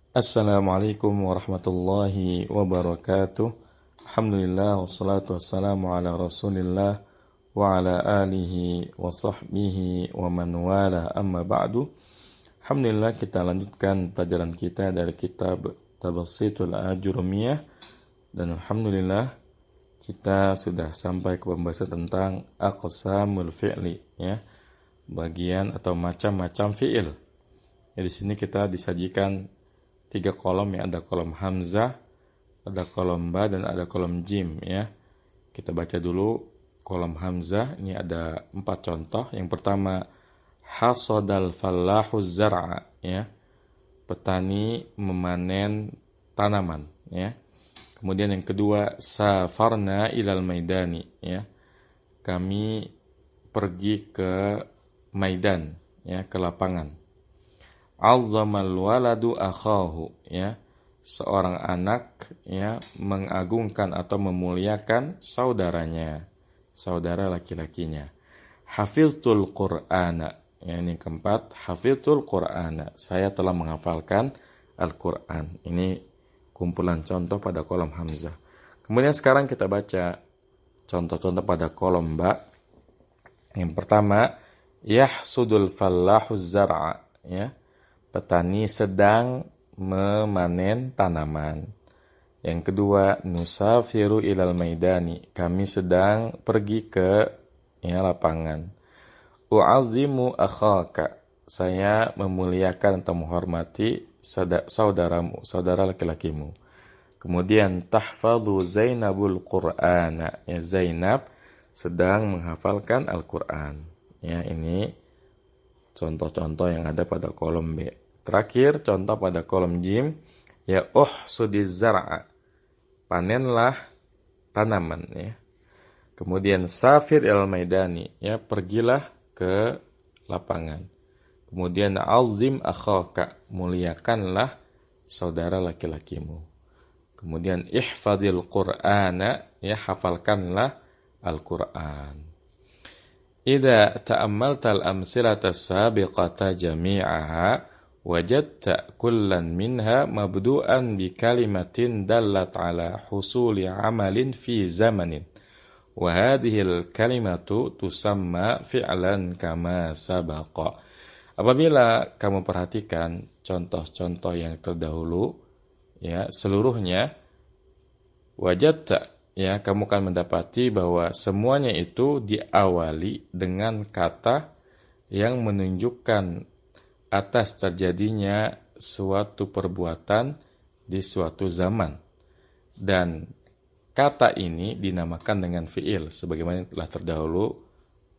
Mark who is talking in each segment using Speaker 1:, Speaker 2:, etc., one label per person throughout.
Speaker 1: Assalamualaikum warahmatullahi wabarakatuh. Alhamdulillah wassalatu wassalamu ala Rasulillah wa ala alihi wa sahbihi wa man wala amma ba'du. Alhamdulillah kita lanjutkan pelajaran kita dari kitab Tabassitul Ajurumiyah dan alhamdulillah kita sudah sampai ke pembahasan tentang aqsamul fi'li ya. Bagian atau macam-macam fi'il. Ya, di sini kita disajikan 3 kolom ya, ada kolom hamzah, ada kolom ba dan ada kolom jim ya. Kita baca dulu kolom hamzah, ini ada 4 contoh. Yang pertama hasadal fallahu zar'a ya. Petani memanen tanaman ya. Kemudian yang kedua safarna ilal maidani ya. Kami pergi ke maidan ya, ke lapangan. Azzamal waladu akhahu ya, seorang anak ya mengagungkan atau memuliakan saudaranya, saudara laki-lakinya. Hafiztul Qur'ana ya, ini keempat, hafiztul Qur'ana, saya telah menghafalkan Al-Qur'an. Ini kumpulan contoh pada kolom hamzah. Kemudian sekarang kita baca contoh-contoh pada kolom ba. Yang pertama yahsudul fallahu zar'a ya, petani sedang memanen tanaman. Yang kedua, nusafiru ilal maidani, kami sedang pergi ke ya, lapangan. U'azimu akhaka, saya memuliakan atau menghormati saudaramu, saudara laki-lakimu. Kemudian tahfadhu Zainabul Qur'ana, ya Zainab sedang menghafalkan Al-Qur'an. Ya, ini contoh-contoh yang ada pada kolom B. Terakhir, contoh pada kolom jim, ya uhsudiz zar'a, panenlah tanaman ya. Kemudian safir il maidani, ya pergilah ke lapangan. Kemudian azim akhaka, muliakanlah saudara laki-lakimu. Kemudian ihfadil qur'ana, ya hafalkanlah Al-Qur'an. Idza ta'ammalta al-amsilata as-sabiqata jami'aha wajadta kullan minha mabdu'an bi kalimatin dallat ala husuli 'amalin fi zamanin wa hadhihi al-kalimatu tusamma fi'lan kama sabaqa. Apabila kamu perhatikan contoh-contoh yang terdahulu ya, seluruhnya wajadta ya, kamu akan mendapati bahwa semuanya itu diawali dengan kata yang menunjukkan atas terjadinya suatu perbuatan di suatu zaman. Dan kata ini dinamakan dengan fi'il, sebagaimana telah terdahulu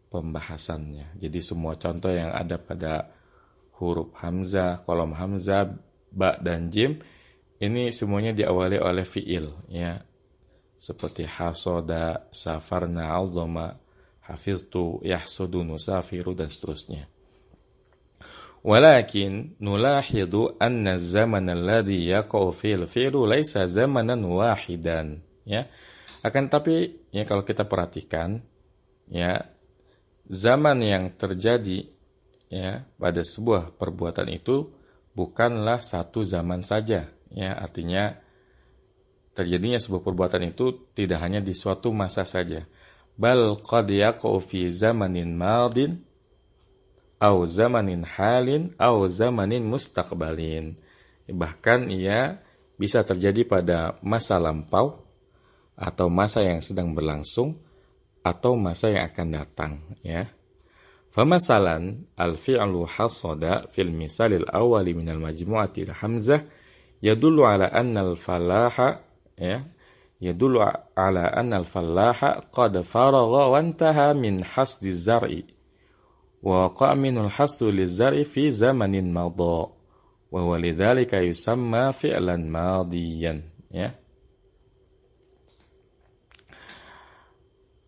Speaker 1: pembahasannya. Jadi semua contoh yang ada pada huruf hamzah, kolom hamzah, ba dan jim, ini semuanya diawali oleh fi'il ya. Seperti hasoda, safarna, azoma, hafiztu, yahsudu, nusafiru, dan seterusnya. Walakin nulahidu anna zaman alladhi yaqa'u fil fi'lu laysa zamanan wahidan ya. Akan tapi ya, kalau kita perhatikan ya, zaman yang terjadi ya pada sebuah perbuatan itu bukanlah satu zaman saja ya. Artinya terjadinya sebuah perbuatan itu tidak hanya di suatu masa saja. Bal qad yaqa'u fi zamanin madin au zamanin halin au zamanin mustaqbalin. Bahkan ia bisa terjadi pada masa lampau atau masa yang sedang berlangsung atau masa yang akan datang ya. Famasalan al-fi'lu hasada fil misalil awali minal majmu'ati al-hamzah yadullu ala anna al-falaha ya, yadullu ala anna al-fallaha qad faragha wa intaha min hasdi zar'i wa waqa' minul hasdu liz-zar'i fi zamanin madha wa huwa lidzalika yusamma fi'lan madiyan ya.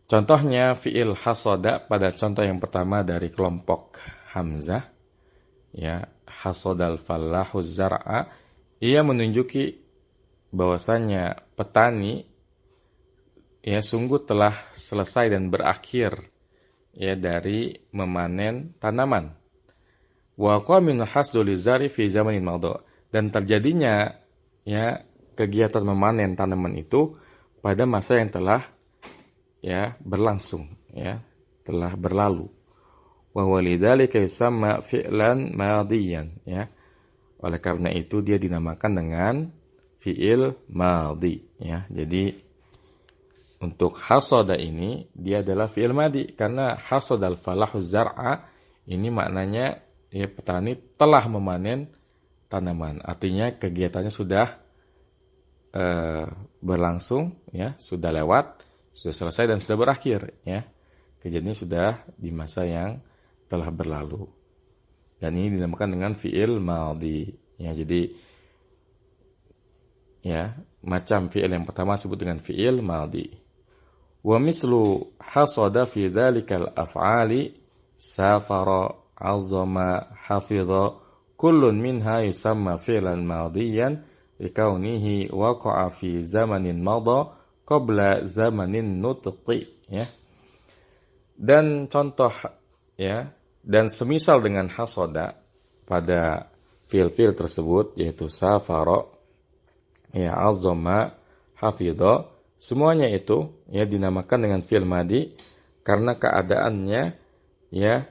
Speaker 1: Contohnya fi'il hasada pada contoh yang pertama dari kelompok hamzah ya, hasadal fallahu zar'a, ia menunjuki bahwasanya petani ya sungguh telah selesai dan berakhir ya dari memanen tanaman. Wa qaminul hasdu lizari fi zamanin madha, dan terjadinya ya kegiatan memanen tanaman itu pada masa yang telah ya berlangsung, ya telah berlalu. Wa walidzalika yusamma fi'lan madiyan, ya. Oleh karena itu dia dinamakan dengan fi'il madhi, ya. Jadi untuk hasada ini dia adalah fi'il madhi karena hasadal falahu zar'a ini maknanya ya petani telah memanen tanaman. Artinya kegiatannya sudah berlangsung, ya, sudah lewat, sudah selesai dan sudah berakhir, ya. Kejadiannya sudah di masa yang telah berlalu. Dan ini dinamakan dengan fi'il madhi. Ya, jadi ya, macam fi'il yang pertama disebut dengan fi'il madhi. Wa mislu hasada fi dzalikal af'ali safara, azama, hafidha, kullun minha yusamma fi'lan madhiyan likaunihi waqa'a fi zamanin madha qabla zamanin nutqi, ya. Dan contoh, ya, dan semisal dengan hasada pada fi'il-fi'il tersebut yaitu safara, ya, azama, hafidha, semuanya itu ya dinamakan dengan fi'il madhi karena keadaannya ya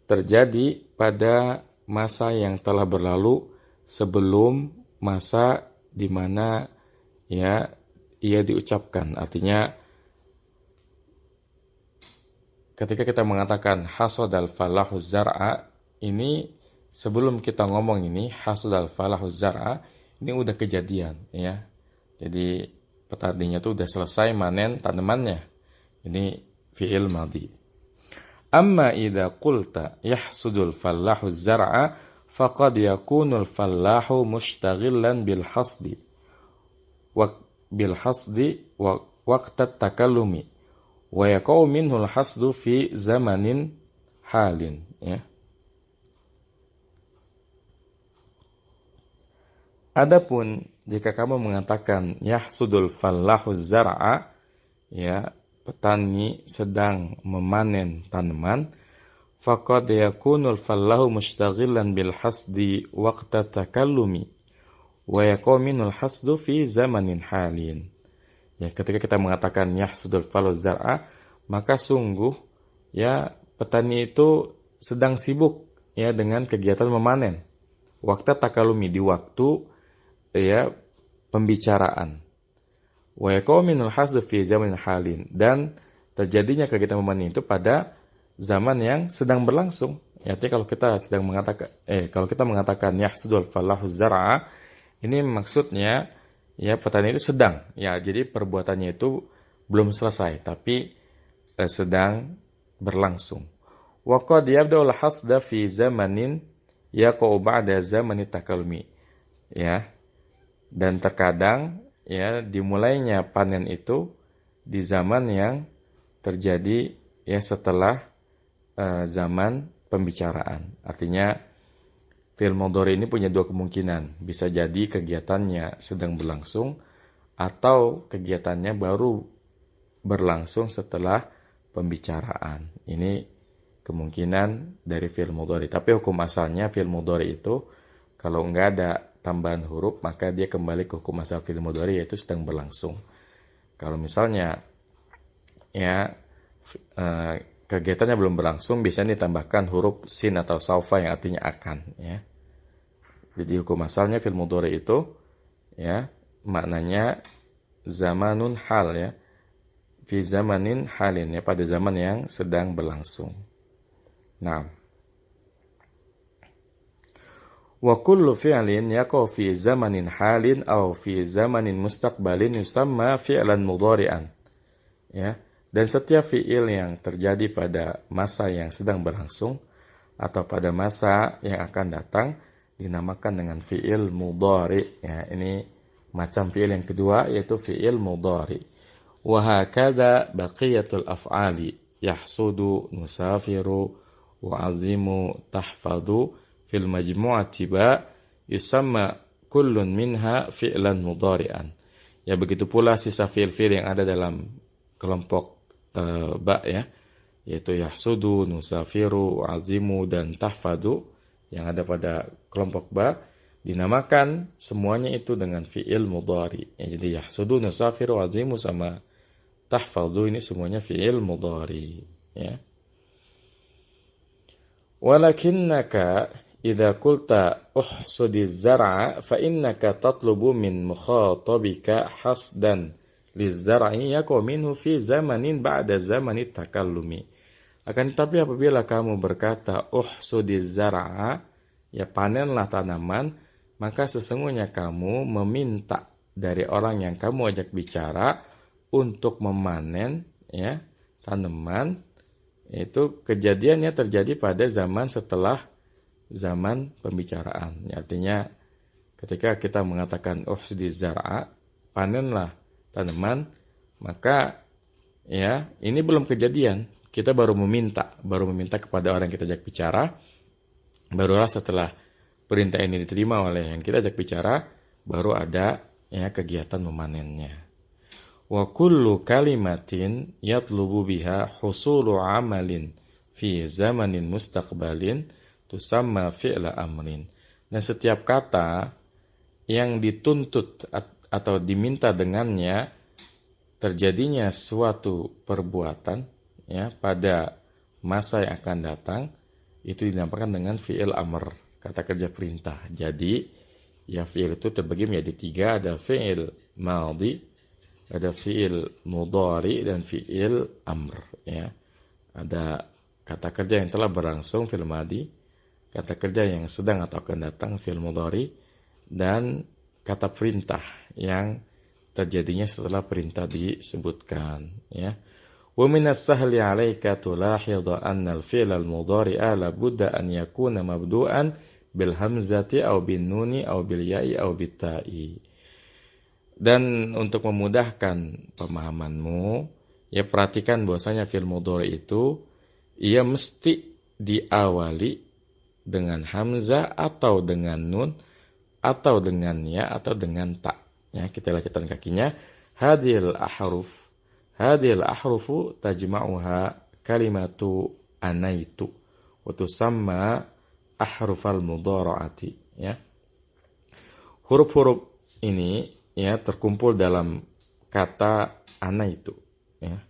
Speaker 1: terjadi pada masa yang telah berlalu sebelum masa di mana ya ia diucapkan. Artinya ketika kita mengatakan hasadal falahu zar'a, ini sebelum kita ngomong ini hasadal falahu zar'a, ini udah kejadian, ya. Jadi petaninya tuh udah selesai manen tanamannya. Ini fi'il madhi. Amma idza qulta yahsudul fallahu zar'a faqad yakunul fallahu mushtaghilan bil hasdi wa waqta takallumi wa yaqau minhul hasdu fi zamanin halin, ya. Adapun jika kamu mengatakan yahsudul fallahu zar'a, ya, petani sedang memanen tanaman, faqad yakunul fallahu mushtaghilan bil hasdi waqta takallumi wa yaqau minhul hasdu fi zamanin halin. Ya, ketika kita mengatakan yahsudul fallahu zar'a, maka sungguh ya petani itu sedang sibuk ya dengan kegiatan memanen. Waqta takalumi, di waktu ya pembicaraan. Wa yaqau minhul hasdu fi zamanin halin, dan terjadinya kegiatan memanen itu pada zaman yang sedang berlangsung. Ya, artinya kalau kita mengatakan yahsudul fallahu zar'a, ini maksudnya ya petani itu sedang, ya, jadi perbuatannya itu belum selesai tapi sedang berlangsung. Wa qad yabda'ul hasda fi zamanin yaqa'u ba'da zamani takallumi, ya. Dan terkadang ya dimulainya panen itu di zaman yang terjadi ya setelah zaman pembicaraan. Artinya fi'il mudhari ini punya dua kemungkinan. Bisa jadi kegiatannya sedang berlangsung atau kegiatannya baru berlangsung setelah pembicaraan. Ini kemungkinan dari fi'il mudhari. Tapi hukum asalnya fi'il mudhari itu kalau enggak ada tambahan huruf maka dia kembali ke hukum asal fi'il mudhari, yaitu sedang berlangsung. Kalau misalnya ya kegiatannya belum berlangsung, biasanya ditambahkan huruf sin atau saufa yang artinya akan, ya. Jadi hukum asalnya fi'il mudhari itu ya maknanya zamanun hal, ya. Fi zamanin halin, ya, pada zaman yang sedang berlangsung. Nah, wa kullu fi'lin yaqa'u fi zamanin halin aw fi zamanin mustaqbalin yusamma fi'lan mudhari'an, ya. Dan setiap fi'il yang terjadi pada masa yang sedang berlangsung atau pada masa yang akan datang dinamakan dengan fi'il mudhari, ya. Ini macam fi'il yang kedua yaitu fi'il mudhari. Wa hakadha baqiyatul af'ali yahsudu, nusafiru, wa'azimu, tahfadhu fil majmu'ati ba yusamma kullun minha fi'lan mudhari'an. Ya, begitu pula sisa fi'il-fi'il yang ada dalam kelompok ba, ya, yaitu yahsudu, nusafiru, wa'azimu, dan tahfadhu yang ada pada kelompok ba dinamakan semuanya itu dengan fi'il mudhari. Ya, jadi yahsudu, nusafiru, azimu sama tahfadhu ini semuanya fi'il mudhari, ya. Walakinnaka idza qulta uhsudiz zar'a fa innaka tatlubu min mukhatabika hasdan lizzar'i yaqau minhu fi zamanin ba'da zamanit takallumi. Akan tetapi apabila kamu berkata uhsudiz zar'a, ya panenlah tanaman, maka sesungguhnya kamu meminta dari orang yang kamu ajak bicara untuk memanen, ya, tanaman. Itu kejadiannya terjadi pada zaman setelah zaman pembicaraan. Artinya ketika kita mengatakan uhsudiz zar'a, panenlah tanaman, maka ya ini belum kejadian. Kita baru meminta kepada orang yang kita ajak bicara. Barulah setelah perintah ini diterima oleh yang kita ajak bicara, baru ada ya kegiatan memanennya. Wa kullu kalimatin yatlubu biha husulu amalin fi zamanin mustaqbalin tusamma fi'la amrin. Dan setiap kata yang dituntut atau diminta dengannya terjadinya suatu perbuatan, ya, pada masa yang akan datang, itu dinamakan dengan fi'il amr, kata kerja perintah. Jadi ya fi'il itu terbagi menjadi 3, ada fi'il madhi, ada fi'il mudhari, dan fi'il amr, ya. Ada kata kerja yang telah berlangsung, fi'il madhi, kata kerja yang sedang atau akan datang, fi'il mudhari, dan kata perintah yang terjadinya setelah perintah disebutkan, ya. Wa minas sahli 'alaika tulahidha anna al-fi'l al-mudhari'a la budda an yakuna mabdu'an bil hamzati aw bin nuni aw bil ya'i aw bit ta'i. Dan untuk memudahkan pemahamanmu, ya perhatikan bahwasanya fi'il mudhari itu ia mesti diawali dengan hamzah atau dengan nun atau dengan ya atau dengan ta. Ya, kita lihat catatan kakinya. Hadhil ahrufu tajma'uha kalimatu anaitu wa tusamma ahrufal mudhara'ati, ya. Huruf-huruf ini ya terkumpul dalam kata anaitu, ya.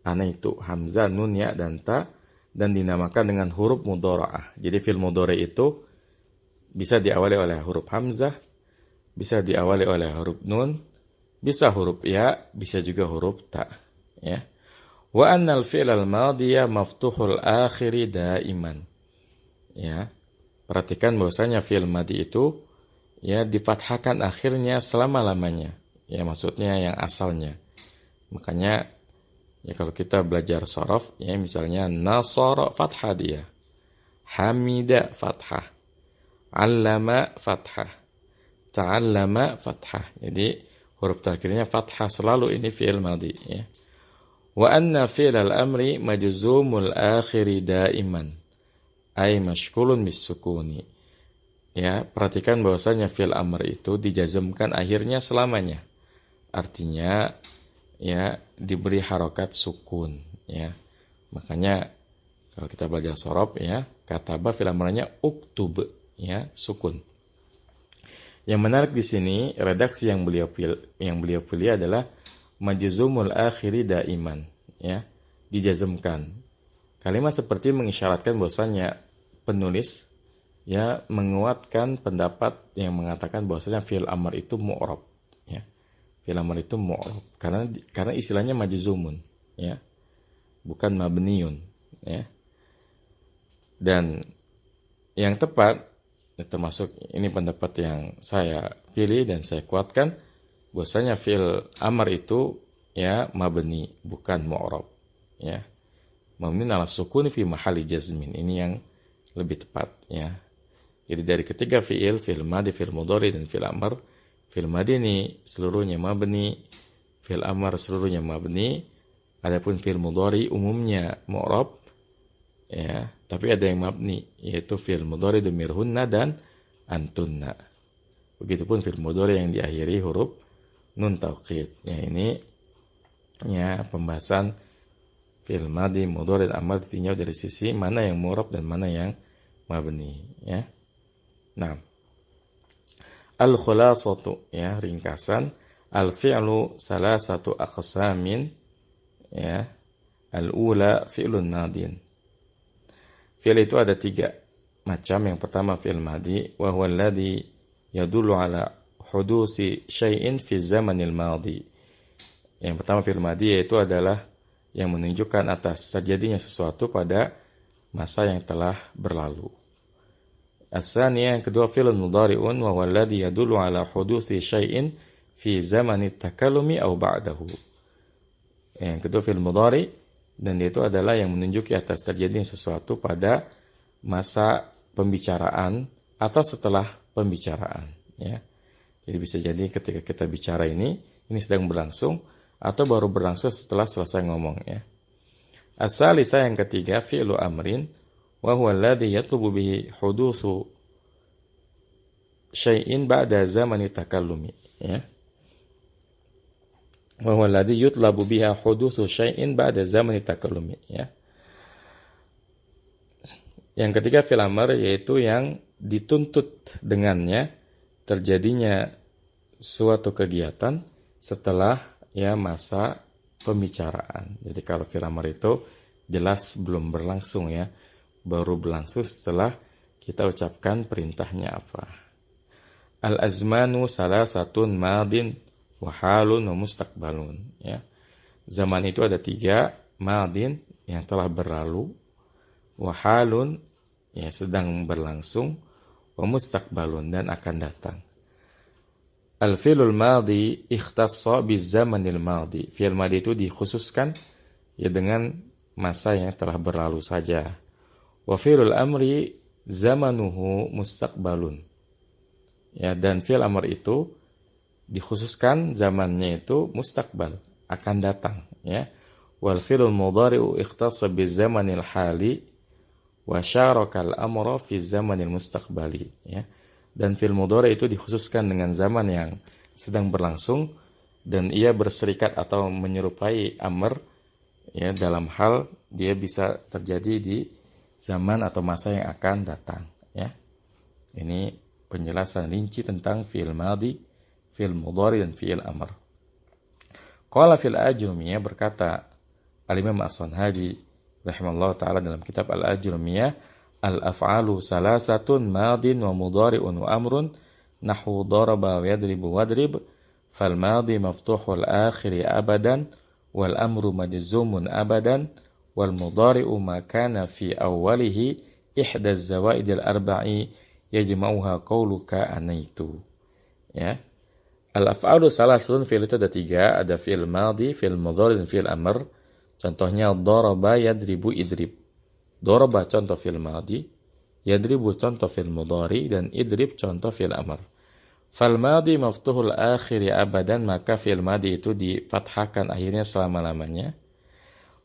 Speaker 1: Anaitu, hamzah, nun, ya, dan ta, dan dinamakan dengan huruf mudhara'ah. Jadi fi'il mudhari itu bisa diawali oleh huruf hamzah, bisa diawali oleh huruf nun, bisa huruf ya, bisa juga huruf ta, ya. Wa annal fi'lal madhiya maftuhul akhiri daiman. Ya. Perhatikan bahwasanya fi'il madhi itu ya difathahkan akhirnya selama-lamanya. Ya, maksudnya yang asalnya. Makanya ya kalau kita belajar shorof, ya misalnya nasara fathah dia, hamida fathah, allama fathah, ta'allama fathah. Jadi huruf terakhirnya fathah selalu, ini fi'il madhi, ya. Wa anna fi'lal amri majzumul akhiri daiman ay mashkulun bisukuni. Ya, perhatikan bahwasanya fi'il amr itu dijazmkan akhirnya selamanya. Artinya ya diberi harokat sukun, ya. Makanya kalau kita belajar shorof, ya, kataba fi'il amrnya uktub, ya, sukun. Yang menarik di sini redaksi yang beliau pilih adalah majzumul akhiri daiman, ya, dijazmkan. Kalimat seperti mengisyaratkan bahwasanya penulis ya menguatkan pendapat yang mengatakan bahwasanya fi'il amr itu mu'rab, ya. Fi'il amr itu mu'rab karena istilahnya majzumun, ya. Bukan mabniun, ya. Dan yang tepat, termasuk ini pendapat yang saya pilih dan saya kuatkan, bahwasanya fi'il amr itu ya mabni, bukan mu'rab, ya. Mabni ala sukun fi mahalli jazmin. Ini yang lebih tepat, ya. Jadi dari ketiga fi'il madhi, fi'il mudhari, dan fi'il amr, fi'il madhi ini seluruhnya mabni, fi'il amr seluruhnya mabni. Adapun fi'il mudhari umumnya mu'rab, ya, tapi ada yang mabni, yaitu fi'il mudhari dhamir hunna dan antunna. Begitupun fi'il mudhari yang diakhiri huruf nun taukid. Ya, ini ya pembahasan fi'il madhi, mudhari, dan amr ditinjau dari sisi mana yang mu'rab dan mana yang mabni, ya. Nah, Al-khulasatu, ya, ringkasan. Al-fi'lu salasatu aqsamin, ya. Al-ula fi'lun madin. Fi'il itu ada 3 macam. Yang pertama fi'il madi, wa huwa alladhi yadullu ala hudusi syai'in fi zamanil madi. Yang pertama fi'il madi yaitu adalah yang menunjukkan atas terjadinya sesuatu pada masa yang telah berlalu. As-saniyah, yang kedua fi'lun mudhari'un wa huwa alladhi yadullu ala hudusi syai'in fi zamanit takallumi aw ba'dahu. Yang kedua fi'il mudhari', dan itu adalah yang menunjuki atas terjadinya sesuatu pada masa pembicaraan atau setelah pembicaraan, ya. Jadi bisa jadi ketika kita bicara ini sedang berlangsung atau baru berlangsung setelah selesai ngomong, ya. As-salisah, yang ketiga fi'lu amrin wa huwa alladhi yatlubu bihi hudutsu syai'in ba'da zamani takallumi, ya. Wa huwa alladhi yutlabu biha hudutsu syai'in ba'da zamani takallumi, ya. Yang ketiga fi'il amr, yaitu yang dituntut dengannya terjadinya suatu kegiatan setelah, ya, masa pembicaraan. Jadi kalau fi'il amr itu jelas belum berlangsung, ya, baru berlangsung setelah kita ucapkan perintahnya apa. Al-azmanu salasatun madin wa halun wa mustaqbalun, ya. Zaman itu ada 3, madin yang telah berlalu, wa halun, ya, sedang berlangsung, wa mustaqbalun, dan akan datang. Al-fi'lul madi ikhtassa bizamanil madi. Fi'il madi itu dikhususkan, ya, dengan masa yang telah berlalu saja. Wa fi'lul amri zamanuhu mustaqbalun. Ya, dan fi'il amr itu dikhususkan zamannya itu mustaqbal, akan datang, ya. Wal fi'lul mudhari'u ikhtassa bizamanil hali wa syarakal amra fi zamanil mustaqbali, ya. Dan fi'il mudhari' itu dikhususkan dengan zaman yang sedang berlangsung dan ia berserikat atau menyerupai amr, ya, dalam hal dia bisa terjadi di zaman atau masa yang akan datang, ya. Ini penjelasan rinci tentang fi'il madi, fi'il mudhari, dan fi'il amr. Qala fil ajrumiyah, berkata Al-Imam As-Sanhaji rahimallahu ta'ala dalam kitab Al-Ajrumiyah, al-af'alu salasatun madin wa mudhari'un wa amrun nahwu daraba wa yadribu wadrib fal madi maftuhul akhiri abadan wal amru majzumun abadan wal mudhari'u ma kana fi awwalihi ihda az-zawaid al-arba'i yajma'uha qawluka anaitu, ya. Al-af'alu salasatun, fi'il itu ada 3, ada fi'il madi, fi'il mudhari, dan fi'il amr. Contohnya daraba yadribu idrib. Daraba contoh fi'il madi, yadribu contoh fi'il mudhari, dan idrib contoh fi'il amr. Fal madi maftuhul akhiri abadan, maka fi'il madi itu difathahkan akhirnya selama-lamanya.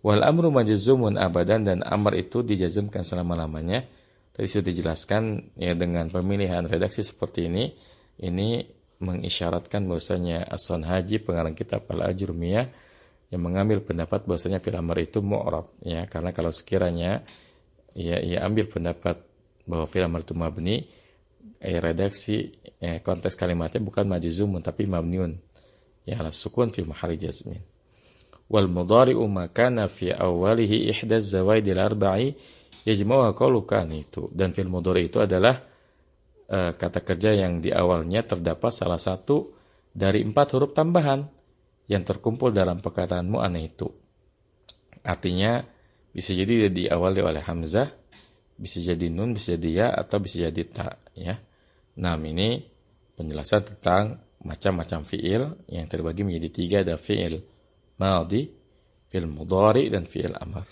Speaker 1: Wal amru majzumun abadan, dan amr itu dijazmkan selama-lamanya. Tadi sudah dijelaskan, ya, dengan pemilihan redaksi seperti ini mengisyaratkan bahwasanya As-Sanhaji pengarang kitab Al-Ajrumiyah yang mengambil pendapat bahwasanya fi'il amr itu mu'rab, ya, karena kalau sekiranya ia ambil pendapat bahwa fi'il amr itu mabni, redaksi, konteks kalimatnya bukan majzumun tapi mabniun, ya, ala sukun fi mahalli jazmin. Wal mudhari'u ma kana fi awwalihi ihda az-zawaidil arba'i yajma'uha qawluka itu. Dan fi'il mudhari itu adalah kata kerja yang di awalnya terdapat salah satu dari 4 huruf tambahan yang terkumpul dalam perkataanmu aneh itu. Artinya bisa jadi diawali oleh hamzah, bisa jadi nun, bisa jadi ya, atau bisa jadi ta, ya. Nah, ini penjelasan tentang macam-macam fi'il yang terbagi menjadi 3, ada fi'il madhi, fi'il mudhari, dan fi'il amr.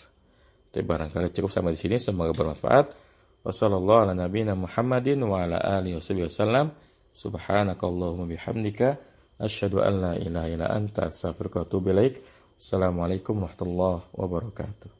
Speaker 1: Tapi barangkali cukup sampai di sini, semoga bermanfaat. Wassallallahu ala nabiyina Muhammadin wa ala alihi wasallam. Subhanakallahumma bihamdika asyhadu an la ilaha illa anta astaghfiruka wa atubu ilaik. Assalamualaikum warahmatullahi wabarakatuh.